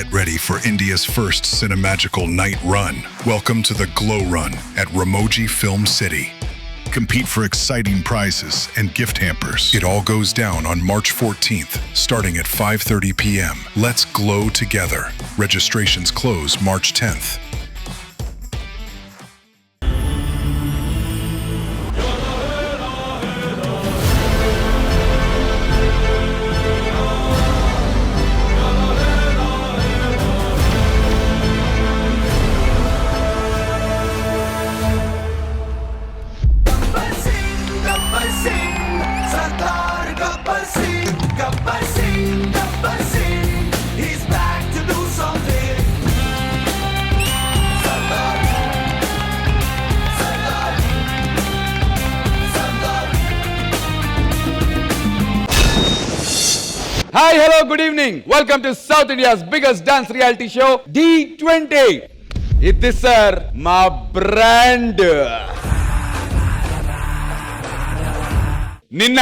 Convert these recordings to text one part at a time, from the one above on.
Get ready for India's first cinemagical night run. Welcome to the Glow Run at Ramoji Film City. Compete for exciting prizes and gift hampers. It all goes down on March 14th, starting at 5:30 p.m. Let's glow together. Registrations close March 10th. Hi, hello, good evening. Welcome to South India's biggest dance reality show, D20. This sir, my brand. నిన్న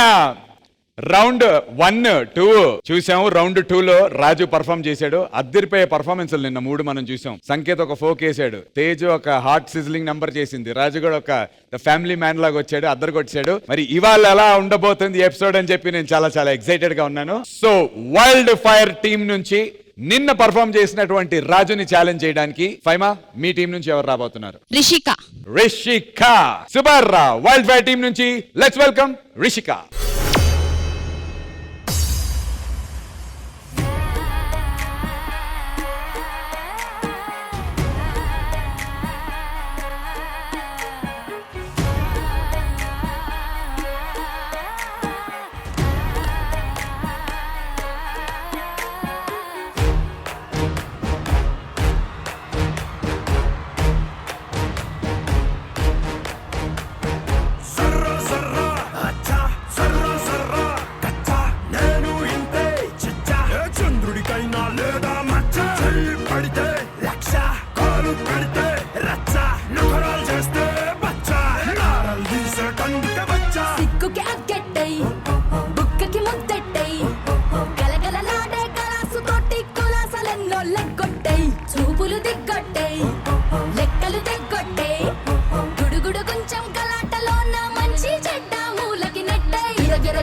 round 1-2 చూసాము. Round 2లో రాజు perform చేశాడు. అద్దరిపోయే performance నిన్న 3 మనం చూసాం. సంకేత్ ఒక folk వేసాడు, తేజు ఒక హార్ట్ సిజ్లింగ్ నంబర్ చేసింది, రాజు కూడా ఒక ఫ్యామిలీ మ్యాన్ లాగా వచ్చాడు, అద్దరు కొట్టాడు. మరి ఇవాళ ఎలా ఉండబోతుంది ఎపిసోడ్ అని చెప్పి నేను చాలా చాలా ఎక్సైటెడ్ గా ఉన్నాను. సో వైల్డ్ ఫైర్ టీం నుంచి నిన్న పర్ఫామ్ చేసినటువంటి రాజుని ఛాలెంజ్ చేయడానికి ఫైమా మీ టీం నుంచి ఎవరు రాబోతున్నారు? రిషిక సుబర్రా. వైల్డ్ ఫైర్ టీం నుంచి లెట్స్ వెల్కమ్ రిషిక.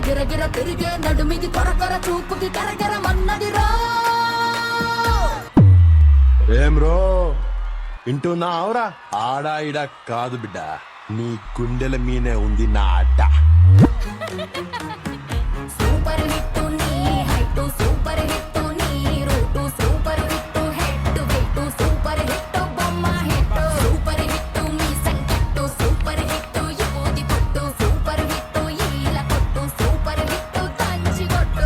గిరగిర తిరిగే నడుమిది కొరకొర చూపుకి కరగరమన్నది రో. ఏం రో వింటున్నావురా? ఆడా ఇడా కాదు బిడ్డ, నీ గుండెల మీనే ఉంది నా అడ్డ. సూపర్ హిట్ నీ హైట్, సూపర్ హిట్ నీ route, super hit head weight, super hit బొమ్మ హిట్, సూపర్ హిట్ మీ సంకట్టు, సూపర్ హిట్ యువతి పట్టు, సూపర్ హిట్ ఈల కొట్టు, సూపర్ హిట్ తంచి కొట్టు.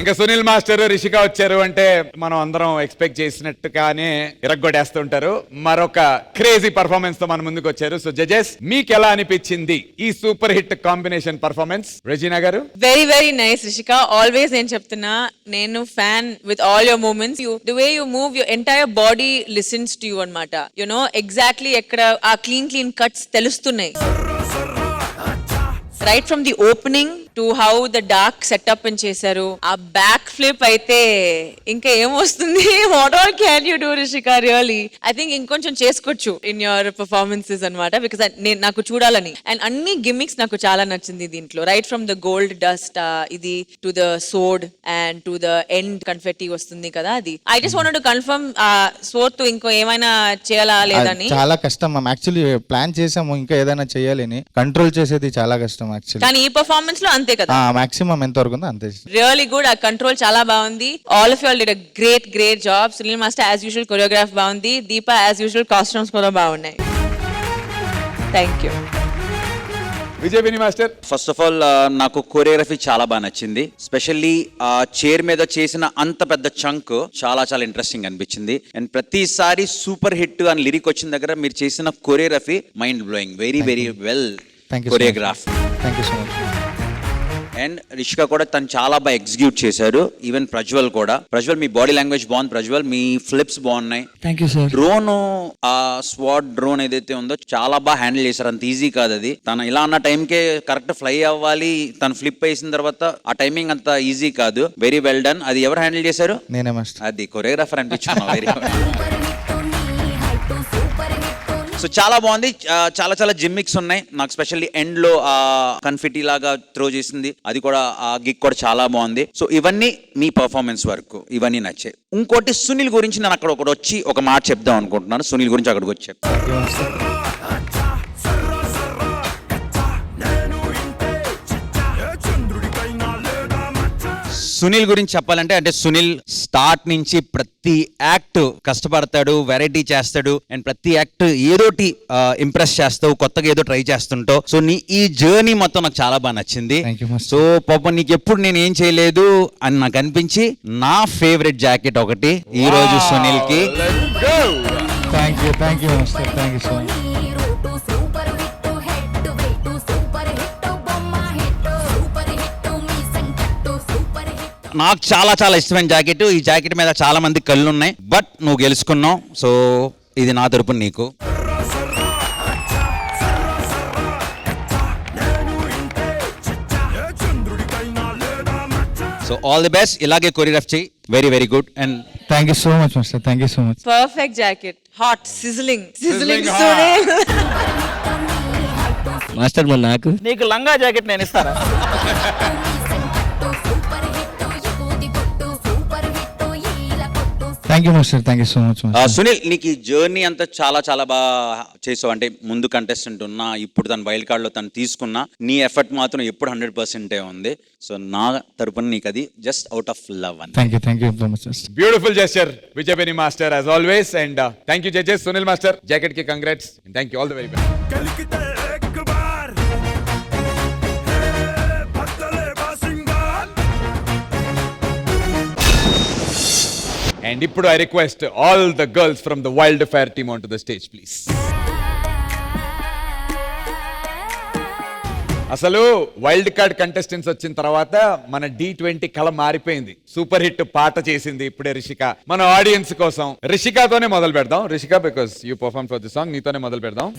ఇంకా సునీల్ మాస్టర్ రిషిక వచ్చారు అంటే మనం అందరం ఎక్స్పెక్ట్ చేసినట్టుగానే ఇరగ్గొడేస్తుంటారు. మరొక క్రేజీ పర్ఫార్మెన్స్ తో మన ముందుకు వచ్చారు. సో జడ్జెస్, మీకు ఎలా అనిపించింది ఈ super hit combination performance? Regina garu. Very very nice Rishika. Always నేను చెప్తున్నా, నేను fan with all your moments. The way you move, your entire body listens to you అన్నమాట. యు నో ఎగ్జాక్ట్లీ ఎక్కడ ఆ క్లీన్ కట్స్ తెలుస్తున్నాయి. Right from the opening to how the dark setup అని చేశారు. ఆ బ్యాక్ ఫ్లిప్ అయితే ఇంకా ఏమొస్తుంది. What all can you do Rishika? Really I think ఇంకొంచెం చేసుకోవచ్చు ఇన్ యువర్ పర్ఫార్మెన్సెస్ అనమాట. బికాస్ నాకు చూడాలని. అండ్ అన్ని గిమ్మిక్స్ నాకు చాలా నచ్చింది దీంట్లో. Right from the gold dust ఇది to the sword and to the end confetti వస్తుంది కదా, అది. I just wanted to confirm sword తో ఇంకో ఏమైనా చేయాలా లేదని. చాలా కష్టం మ్యామ్. యాక్చువల్లీ ప్లాన్ చేసాము ఇంకా ఏదైనా చేయాలని, కంట్రోల్ చేసేది చాలా కష్టం యాక్చువల్లీ. కానీ ఈ పర్ఫార్మెన్స్ లో అంతే కదా, మాక్సిమం ఎంత వరకు ఉందో అంతే. Really good. ఆ కంట్రోల్ చాలా బాగుంది. All of you all did a great job. Sunil master as usual choreograph బాగుంది. దీప యాజ్ యూజువల్ కాస్ట్యూమ్స్ కూడా బాగున్నాయి. Thank you. Vijay master. First of all నాకు కోరియోగ్రఫీ చాలా బాగా నచ్చింది. స్పెషల్లీ చైర్ మీద చేసిన అంత పెద్ద చంక్ చాలా ఇంట్రెస్టింగ్ అనిపించింది. అండ్ ప్రతిసారి సూపర్ హిట్ అని లిరిక్ వచ్చిన దగ్గర మీరు చేసిన choreography mind blowing. Very well choreograph. Thank you so much. And Rishika కూడా తను చాలా బాగా ఎగ్జిక్యూట్ చేశారు. ఈవెన్ ప్రజ్వల్ కూడా. ప్రజ్వల్, మీ బాడీ లాంగ్వేజ్ బాగుంది. ప్రజ్వల్, మీ ఫ్లిప్స్ బాగున్నాయి. Thank you sir. డ్రోన్, ఆ స్వాట్ డ్రోన్ ఏదైతే ఉందో చాలా బాగా హ్యాండిల్ చేశారు. అంత ఈజీ కాదు అది. తను ఇలా అన్న టైంకే కరెక్ట్ ఫ్లై అవ్వాలి. తను ఫ్లిప్ వేసిన తర్వాత ఆ టైమింగ్ అంత ఈజీ కాదు. Very well done. అది ఎవరు హ్యాండిల్ చేశారు? నేనే మాస్టర్. అది కొరియోగ్రాఫర్ అనిపించుకున్నాం. వెరీ సూపర్ హిట్ నీ హైట్ సూపర్ హిట్. సో చాలా బాగుంది. చాలా జిమ్మిక్స్ ఉన్నాయి. నాకు స్పెషల్లీ ఎండ్ లో ఆ కన్ఫిటీ లాగా త్రో చేసింది, అది కూడా ఆ గిక్ కూడా చాలా బాగుంది. సో ఇవన్నీ మీ పర్ఫార్మెన్స్ వరకు ఇవన్నీ నచ్చాయి. ఇంకోటి సునీల్ గురించి నేను అక్కడ ఒకటి వచ్చి ఒక మాట చెప్దాం అనుకుంటున్నాను. సునీల్ గురించి అక్కడికి వచ్చి చెప్తాను. సునీల్ గురించి చెప్పాలంటే, అంటే సునీల్ స్టార్ట్ నుంచి ప్రతి యాక్ట్ కష్టపడతాడు, వెరైటీ చేస్తాడు. అండ్ ప్రతి యాక్ట్ ఏదోటి ఇంప్రెస్ చేస్తావు, కొత్తగా ఏదో ట్రై చేస్తుంటావు. సో నీ ఈ జర్నీ మొత్తం నాకు చాలా బాగా నచ్చింది. Master. సో పాపం నీకు ఎప్పుడు నేను ఏం చేయలేదు అని నాకు అనిపించి నా ఫేవరెట్ జాకెట్ ఒకటి ఈ రోజు సునీల్ కి. Thank you master. Thank you so much. Route super hit head weight super hit బొమ్మ హిట్ సూపర్ హిట్ మీ సంకట్టు సూపర్ హిట్. నాకు చాలా ఇష్టమైన జాకెట్. ఈ జాకెట్ మీద చాలా మంది కళ్ళు ఉన్నాయి, బట్ నువ్వు గెలుచుకున్నావు. సో ఇది నా తరపున నీకు. So all the best. ఇలాగే కొరియోగ్రాఫ్ చేయి. Very good. And thank you so much master. Thank you so much. Perfect jacket. Hot sizzling Sizzling hot. Sunil. Master మరి నాకు నీకు లంగా జాకెట్ నేను ఇస్తారా? సూపర్ హిట్ యుగోది కొట్టు సూపర్ హిట్ ఈల కొట్టు. Thank you master. Thank you so much master. Sunil, నీకు ఈ జర్నీ అంతా చాలా బాగా చేసావు. అంటే ముందు కంటెస్టెంట్ ఉన్నా, ఇప్పుడు తన వైల్డ్ కార్డ్ లో తను తీసుకున్నా, నీ ఎఫర్ట్ మాత్రం ఎప్పుడు 100% ఉంది. సో నా తరపున నీకు అది జస్ట్ అవుట్ ఆఫ్ లవ్ అని. Thank you so much master. Beautiful gesture Vijay master as always. And thank you judges. Sunil master jacket కి congrats. Thank you all the very best. And ఇప్పుడు I request all the girls from the Wild Fire team onto the stage, please. అసలు wild card contestants వచ్చిన తర్వాత మన D20 కళ మారిపోయింది. Super hit పాట చేసింది ఇప్పుడే రిషిక మన ఆడియన్స్ కోసం. రిషికతోనే మొదలు పెడదాం. Rishika, because you perform for the song, నీతోనే మొదలు పెడదాం.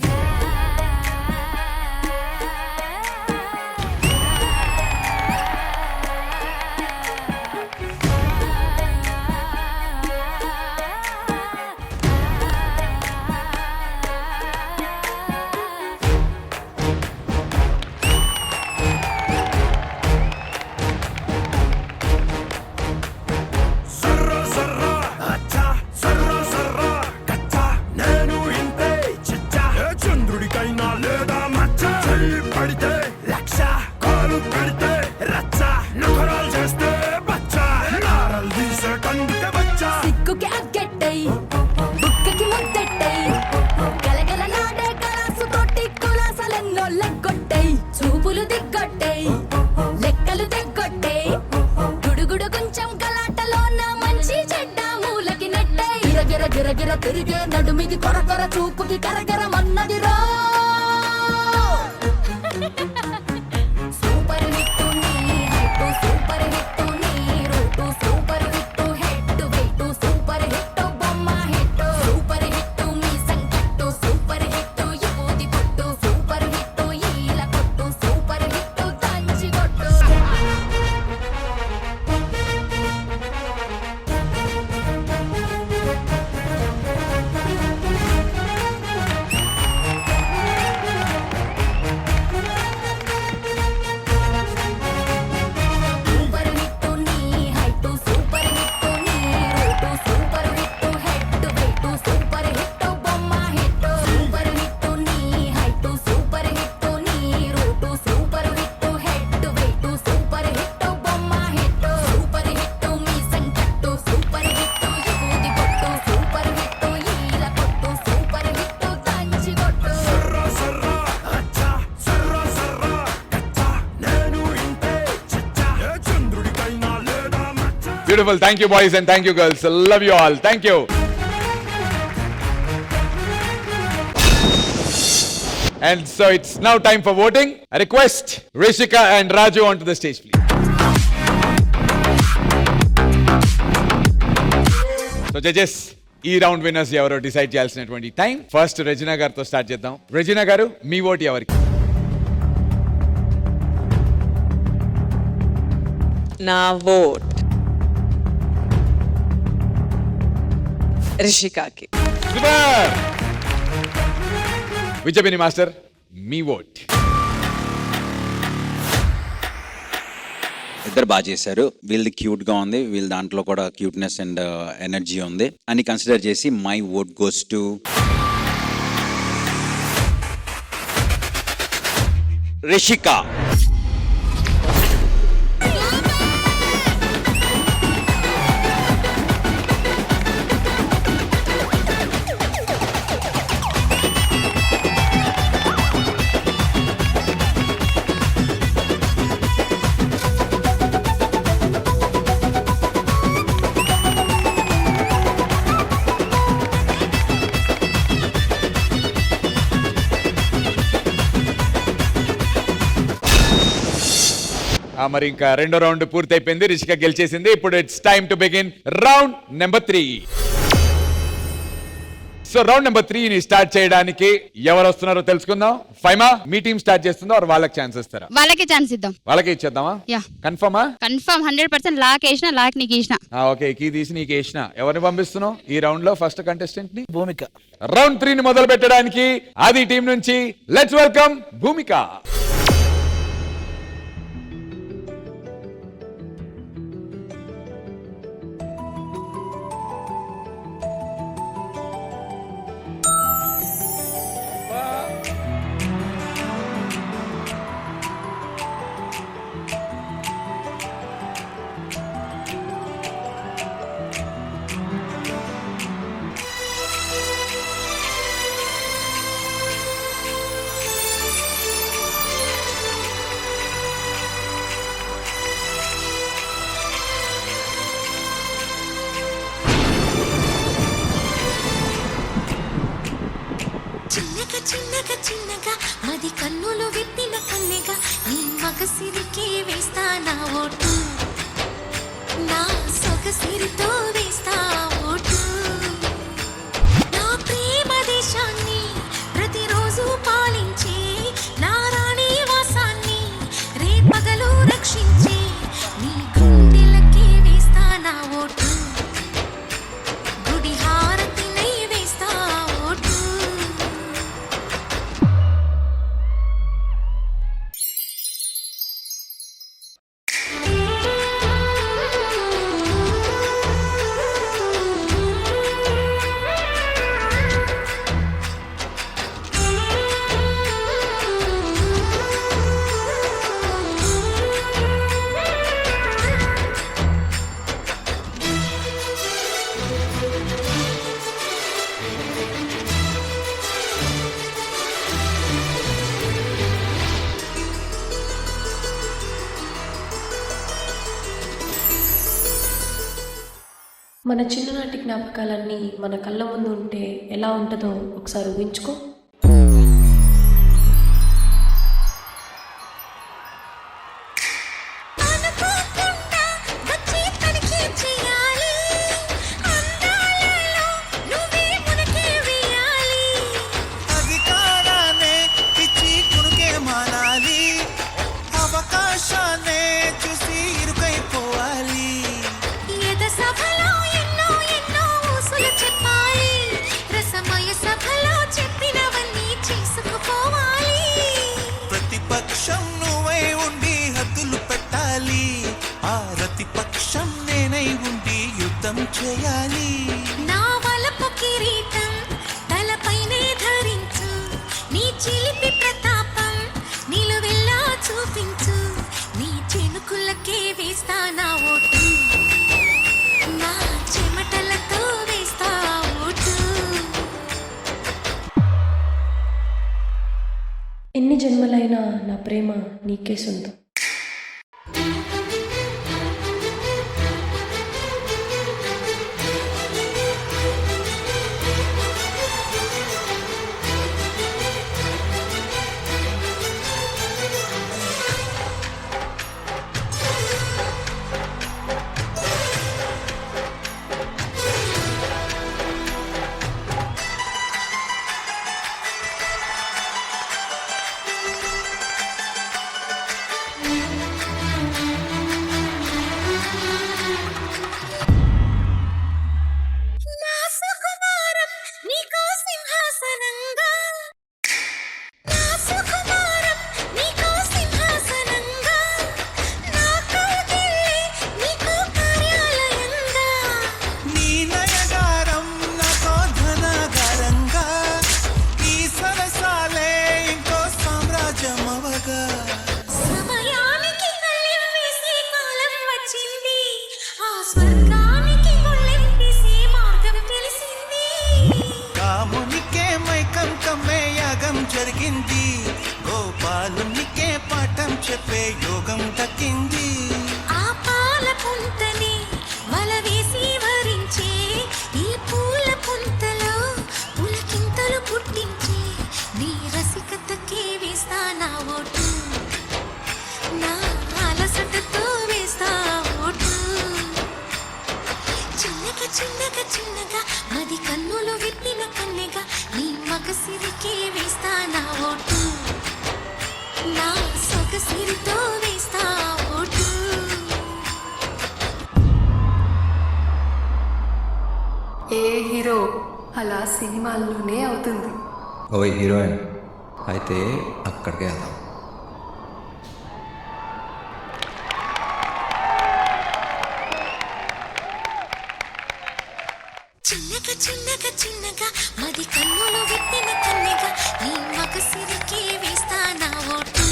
చంద్రుడి గిరగిర తిరిగే నడుమిది కొరకొర చూపుకి కరకరమన్నదిరా సూపర్ హిట్ నీ హైట్ సూపర్ హిట్ నీ route super hit head weight super hit బొమ్మ హిట్ సూపర్ హిట్ మీ సంకట్టు సూపర్ హిట్ యువతి కొట్టు సూపర్ హిట్ ఈల కొట్టు సూపర్ హిట్ దంచి కొట్టు సూపర్ హిట్ నీ హైట్ సూపర్ హిట్ నీ route super hit head weight super hit బొమ్మ హిట్ సూపర్ హిట్ నీ హైట్ సూపర్ హిట్ నీ route super hit head weight super hit బొమ్మ హిట్ సూపర్ హిట్ మీ సంకట్టు సూపర్ హిట్ యువతి కొట్టు సూపర్ హిట్ ఈల కొట్టు సూపర్ హిట్ దంచి కొట్టు beautiful. Thank you boys and thank you girls. Love you all. Thank you. And so it's now time for voting. I request Rishika and Raju onto the stage, please. So judges, ఈ round winners ఎవరో decide చేయాల్సినటువంటి time. First Regina గారితో start చేద్దాం. Regina garu, మీ vote ఎవరికి? నా vote రిషికాకి. Super. విజయపిని master, మీ vote. ఇద్దరు బాగా చేశారు. వీళ్ళది క్యూట్ గా ఉంది, వీళ్ళ దాంట్లో కూడా క్యూట్నెస్ అండ్ ఎనర్జీ ఉంది అని కన్సిడర్ చేసి my vote goes to Rishika. మరి ఇంకా రెండో రౌండ్ పూర్తయిపోయింది. రిషిక గెలిచేసింది. ఇప్పుడు it's time to begin round number 3. So round number 3ని స్టార్ట్ చేయడానికి ఎవరు వస్తున్నారో తెలుసుకుందాం. ఫైమా, మీ టీం స్టార్ట్ చేస్తుందో వాళ్ళకి ఛాన్స్ ఇస్తారా? వాళ్ళకి ఛాన్స్ ఇద్దాం. వాళ్ళకి ఇచ్చేద్దామా? Yeah. కన్ఫర్మా? కన్ఫర్మ్ 100%. లాక్ వేసిన లాక్ నీకు వేసిన. ఓకే, కీ తీసి నీకు వేసిన. ఎవరిని పంపిస్తున్నావు ఈ రౌండ్ లో? ఫస్ట్ కంటెస్టెంట్ ని భూమిక. రౌండ్ 3ని మొదలు పెట్టడానికి ఆది టీం నుంచి లెట్స్ వెల్కమ్ భూమిక. చిన్నగా చిన్నగా చిన్నగా మది కన్నులు విప్పిన కన్నెగా నీ మగసిరికి వేస్తా నా ఓటు, నా సొగసిరితో వేస్తా ఓటు. నా ప్రేమ దేశాన్ని ప్రతిరోజు పాలించే నా రాణి వాసాన్ని రేపగలు రక్షించే నీ గుండెలకి వేస్తా నా ఓటు, గుడి హారతినై వేస్తా ఓటు. మన చిన్ననాటి జ్ఞాపకాలన్నీ మన కళ్ళ ముందు ఉంటే ఎలా ఉంటుందో ఒకసారి ఊహించుకో. అధికారాన్ని ఇచ్చి కునుకే మానాలి, అవకాశాన్ని చూసి ఇరుకైపోవాలి. ప్రతిపక్షం నువ్వై ఉండి హద్దులు పెట్టాలి, ఆ ప్రతిపక్షం నేనై ఉండి యుద్ధం చేయాలి. నా వలపు కిరీటం తలపైనే ధరించు, నీ చిలిపి ప్రతాపం నిలువెల్లా చూపించు, నీ చెనుకులకే వేస్తా నా ఓటు, నా చెమటలతో వేస్తా ఓటు. ఎన్ని జన్మలైనా నా ప్రేమ నీకే సొంతం. నా సుకుమారం నీకో సింహాసనంగా, నా సుకుమారం నీకో సింహాసనంగా, నా కౌగిల్లే నీకో కార్యాలయంగా. నీ నయగారం నాకో ధనాగారంగా, ఈ సరసాలే ఇంకో సామ్రాజ్యం అవగా. సమయానికి కళ్ళెం వేసే కాలం వచ్చింది, ఆ స్వర్గానికి గుళ్ళెం వేసే మార్గం తెలిసింది. కామునికే మైకం కమ్మే యాగం జరిగింది, గోపాలునికే పాఠం చెప్పే యోగం దక్కింది. ఆ పాల పుంతని వల వేసి వరించే, ఈ పూల పుంతలో పులకింతలు పుట్టించే, నీ రసికతకే వేస్తా నా ఓటు, నా అలసటతో వేస్తా ఓటు. చిన్నగా చిన్నగా చిన్నగా మది కన్నులు విప్పిన కన్నెగా, నీ మగసిరికే వేస్తా నా ఓటు, నా సొగసిరితో వేస్తా ఓటు. ఏ హీరో అలా సినిమాల్లోనే అవుతుంది. ఓ హీరోయిన్ అయితే అక్కడికే వెళ్దాం. చిన్నగా చిన్నగా చిన్నగా మది కన్నులు విప్పిన కన్నెగా, నీ మగసిరికే వేస్తా నా ఓటు.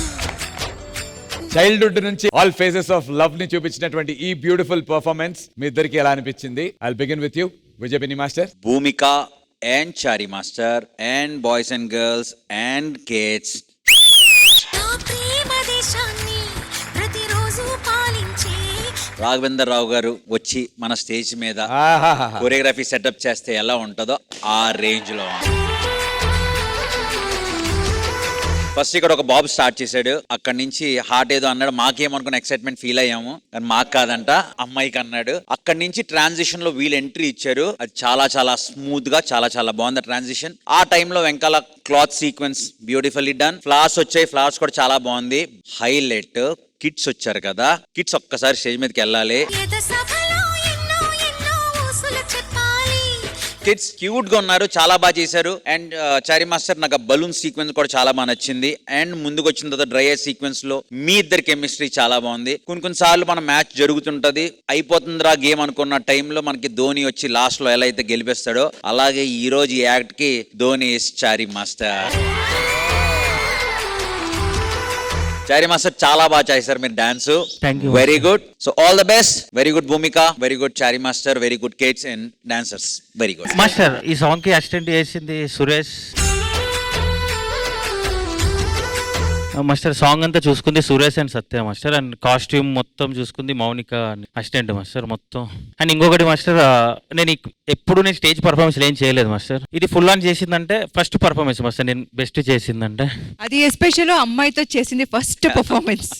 చైల్డ్హుడ్ నుంచి ఆల్ ఫేజెస్ ఆఫ్ లవ్ ని చూపించినటువంటి ఈ బ్యూటిఫుల్ పర్ఫార్మెన్స్ మీ ఇద్దరికి ఎలా అనిపించింది? I begin with you Vijay Binni master. Bhumika and Chari master and boys and girls and kids. నా ప్రేమ దేశాన్ని ప్రతిరోజు పాలించే రాఘవేందర్ రావు గారు వచ్చి మన స్టేజ్ మీద ఆహాహా. కొరియోగ్రఫీ సెటప్ చేస్తే ఎలా ఉంటుందో ఆ రేంజ్ లో. ఫస్ట్ ఇక్కడ ఒక బాబు స్టార్ట్ చేశాడు, అక్కడి నుంచి హార్ట్ ఏదో అన్నాడు, మాకేమనుకున్న ఎక్సైట్మెంట్ ఫీల్ అయ్యాము, కానీ మాకు కాదంట అమ్మాయికి అన్నాడు. అక్కడి నుంచి ట్రాన్సిషన్ లో వీళ్ళు ఎంట్రీ ఇచ్చారు, అది చాలా చాలా స్మూత్ గా చాలా చాలా బాగుంది ట్రాన్సిషన్. ఆ టైంలో వెంకాల cloth sequence beautifully done. Floss వచ్చాయి, ఫ్లాస్ కూడా చాలా బాగుంది. హైలైట్ కిడ్స్ వచ్చారు కదా, కిడ్స్ ఒక్కసారి స్టేజ్ మీదకి వెళ్ళాలి. ఎద సభలో ఎన్నో ఎన్నో ఊసులు చెప్పాలి. కిడ్స్ క్యూట్ గా ఉన్నారు, చాలా బాగా చేశారు. అండ్ చారి మాస్టర్ నాకు బలూన్ సీక్వెన్స్ కూడా చాలా బాగా నచ్చింది. అండ్ ముందుకు వచ్చిన తర్వాత డ్రై ఎయిర్ సీక్వెన్స్ లో మీ ఇద్దరి కెమిస్ట్రీ చాలా బాగుంది. కొన్ని సార్లు మన మ్యాచ్ జరుగుతుంటది, అయిపోతుందిరా గేమ్ అనుకున్న టైంలో మనకి ధోని వచ్చి లాస్ట్ లో ఎలా అయితే గెలిపిస్తాడో, అలాగే ఈ రోజు ఈ యాక్ట్ కి Dhoni is Chari master. Chari master చాలా బాగా చేశారు మీరు dance. Very good. So all the best. Very good Bhumika, very good Chari master, very good kids and dancers. Very good master. ఈ సాంగ్ కి అసిస్టెంట్ చేసింది సురేష్. మాస్టర్ సాంగ్ అంతా చూసుకుంది Suresh and Satya master, and costume మొత్తం చూసుకుంది Mounika assistant master మొత్తం. And ఇంకొకటి master, నేను ఎప్పుడు నేను స్టేజ్ పర్ఫార్మెన్స్ ఏం చేయలేదు మాస్టర్. ఇది ఫుల్ ఆన్ చేసిందంటే ఫస్ట్ పర్ఫార్మెన్స్ మాస్టర్, నేను బెస్ట్ చేసిందంటే అది ఎస్పెషల్ అమ్మాయితో చేసింది first performance.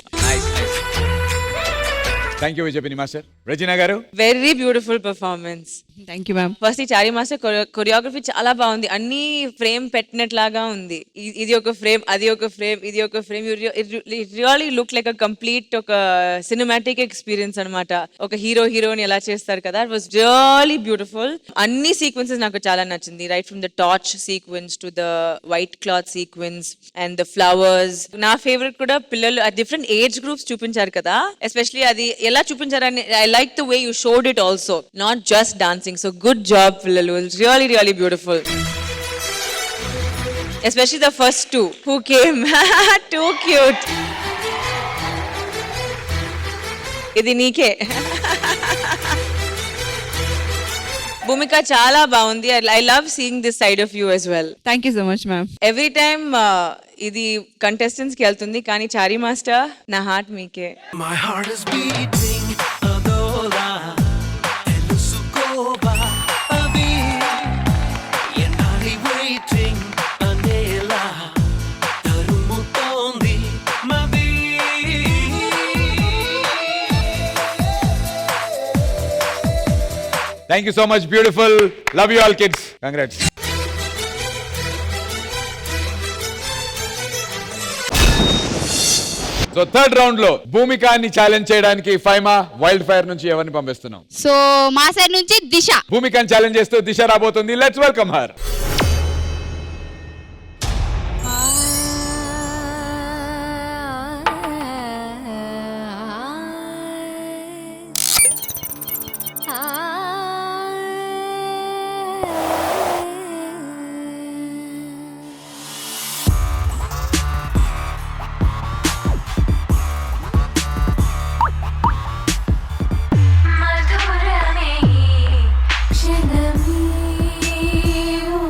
Thank you Vijay Binni master. Regina garu, very beautiful performance. Thank you ma'am. First ఈ చారీ మాస్టర్ కొరియోగ్రఫీ చాలా బాగుంది, అన్ని ఫ్రేమ్ పెట్టినట్లాగా ఉంది. ఇది ఒక ఫ్రేమ్, అది ఒక ఫ్రేమ్, ఇది ఒక frame. It really look like a complete ఒక సినిమాటిక్ ఎక్స్పీరియన్స్ అన్నమాట. ఒక హీరోని ఎలా చేస్తారు కదా, ఇట్ వాస్ రియల్లీ బ్యూటిఫుల్. అన్ని సీక్వెన్సెస్ నాకు చాలా నచ్చింది, right from the torch sequence to the white cloth sequence and the flowers. నా ఫేవరెట్ కూడా పిల్లలు డిఫరెంట్ ఏజ్ గ్రూప్స్ చూపించారు కదా, ఎస్పెషలీ అది ఎలా చూపించారని I like the way you showed it also, not just dancing. So good job పిల్లలు, really really beautiful, especially the first two who came. Too cute. ఇది నీకే. భూమిక చాలా బాగుంది. I love seeing this side of you as well. Thank you so much ma'am. Every time ఇది contestants కి వెళ్తుంది, కానీ చారీ master నా హార్ట్ మీకే. My heart is beating adola elusukoba adi enali waiting anela tarumutondi madi. Thank you so much. Beautiful. Love you all kids. Congrats. So third round లో భూమికాన్ని challenge చేయడానికి Faima wild fire నుంచి ఎవరిని పంపిస్తున్నాం? సో మా side నుంచి దిశ. భూమికాన్ని challenge చేస్తూ దిశ రాబోతుంది. Let's welcome her. మధురమే క్షణమే ఓ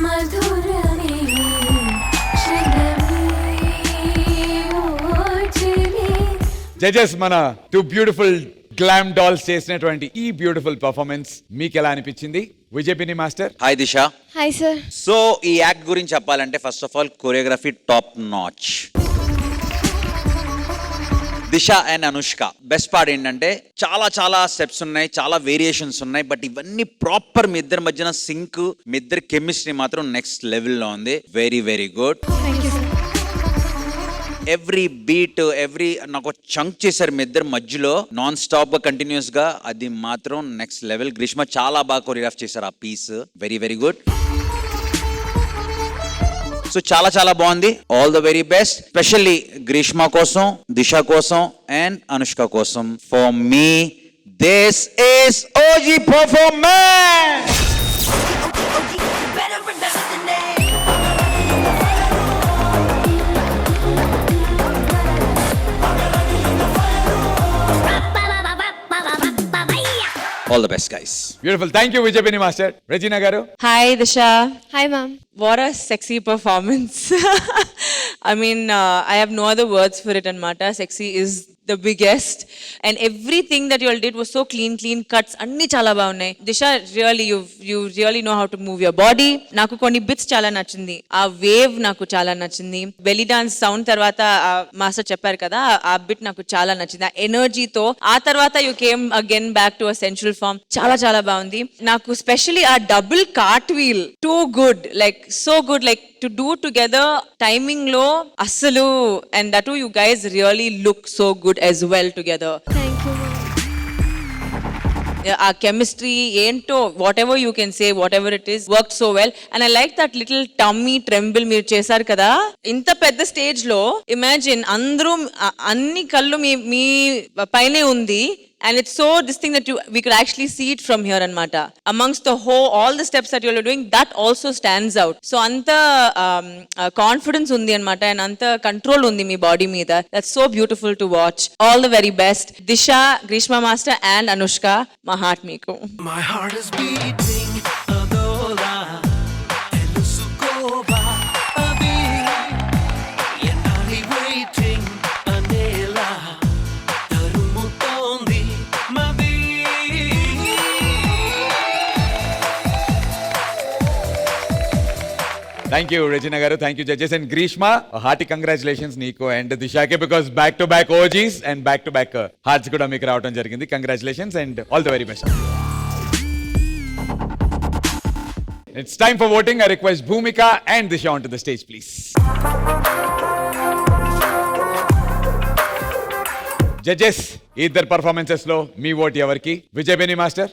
మధురమే క్షణమే ఓచనే. జడ్జెస్ మన టూ బ్యూటిఫుల్ గ్లామ్ డాల్స్ చేసినటువంటి ఈ బ్యూటిఫుల్ పర్ఫార్మెన్స్ మీకు ఎలా అనిపించింది? Vijay Binni master. Hi Disha. Hi sir. So ఈ యాక్ట్ గురించి చెప్పాలంటే first of all choreography top notch. Disha and Anushka best part ఏంటంటే చాలా చాలా స్టెప్స్ ఉన్నాయి, చాలా వేరియేషన్స్ ఉన్నాయి, బట్ ఇవన్నీ ప్రాపర్ మీ ఇద్దరి మధ్యన సింక్, మీ ఇద్దరి కెమిస్ట్రీ మాత్రం నెక్స్ట్ లెవెల్లో ఉంది. Very very good. Every beat నాకు చంక్ చేశారు మీ ఇద్దరు మధ్యలో నాన్ స్టాప్ గా కంటిన్యూస్ గా, అది మాత్రం నెక్స్ట్ లెవెల్. గ్రీష్మ చాలా బాగా కొరియోగ్రాఫ్ చేశారు ఆ piece. Very very good. So చాలా చాలా బాగుంది. All the very best, specially Greeshma కోసం, దిశ కోసం అండ్ అనుష్క కోసం. For me this is OG performance. All the best, guys. Beautiful. Thank you Vijay Binni master. Regina garu. Hi Disha. Hi ma'am. What a sexy performance. I mean, I have no other words for it, Anmata. Sexy is the biggest. And everything that you all did was so clean cuts. Anni chala baagunnai. Disha, really, you really know how to move your body. Naku konni bits chala nachindi. Aa wave naku chala nachindi. Belly dance sound tarvata master chepparu kada, aa bit naku chala nachindi. Aa energy tho aa tarvata you came again back to a sensual form. Chala baagundi. Naku especially aa double cartwheel, too good. Like so good, like to do together timing lo asalu, and that too you guys really look so good as well together. Thank you ma'am. Our chemistry ento, whatever you can say, whatever it is, worked so well. And I like that little tummy tremble మీరు చేశారు కదా. ఇంత పెద్ద stage లో imagine అందరూ అన్ని కళ్ళు మీ పైనే ఉంది. And it's so this thing that we could actually see it from here anmata. Amongst the all the steps that you all are doing, that also stands out. So anta confidence undi anmata, and anta control undi mi body meeda. That's so beautiful to watch. All the very best. Disha, Grishma Master and Anushka, my heart meeku. My heart is beating adola elusukoba abi yenali waiting anela tarumutondi mavi. Thank you Regina garu. Thank you judges. And Greeshma, hearty congratulations నీకు and దిశాకే, because back to back OGs and back to back hearts కూడా మీకు రావడం జరిగింది. Congratulations and all the very best. It's time for voting. I request Bhumika and Disha onto the stage, please. Judges, ఇద్దరు performances లో మీ vote ఎవరికి? Vijay Binni master.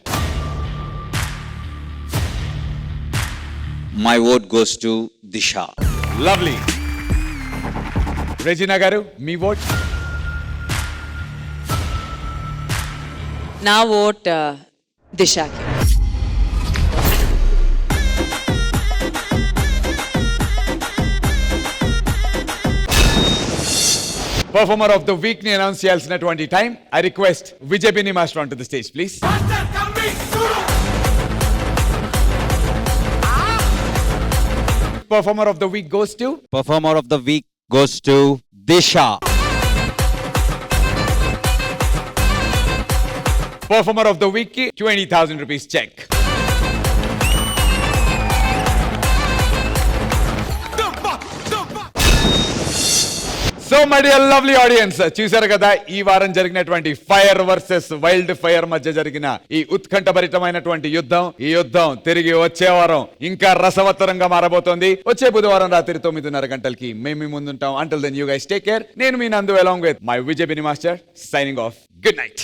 My vote goes to Disha. Lovely. Regina garu, మీ vote? నా vote దిశాకి. Performer of the week ని announce చేయాల్సినటువంటి time. I request Vijay Binni master onto the stage, please. Performer of the week goes to? Performer of the week goes to Disha. Performer of the week ki 20,000 rupees check. So my dear lovely audience, చూసారు కదా ఈ వారం జరిగినటువంటి fire versus wild fire మధ్య జరిగిన ఈ ఉత్కంఠభరితమైనటువంటి యుద్ధం. ఈ యుద్ధం తిరిగి వచ్చే వారం ఇంకా రసవత్తరంగా మారబోతోంది. వచ్చే బుధవారం రాత్రి 9:30 గంటలకి మేము మీ ముందుంటాం. Until then you guys take care. నేను మీ Nandu along with my Vijay Binni master signing off. Good night.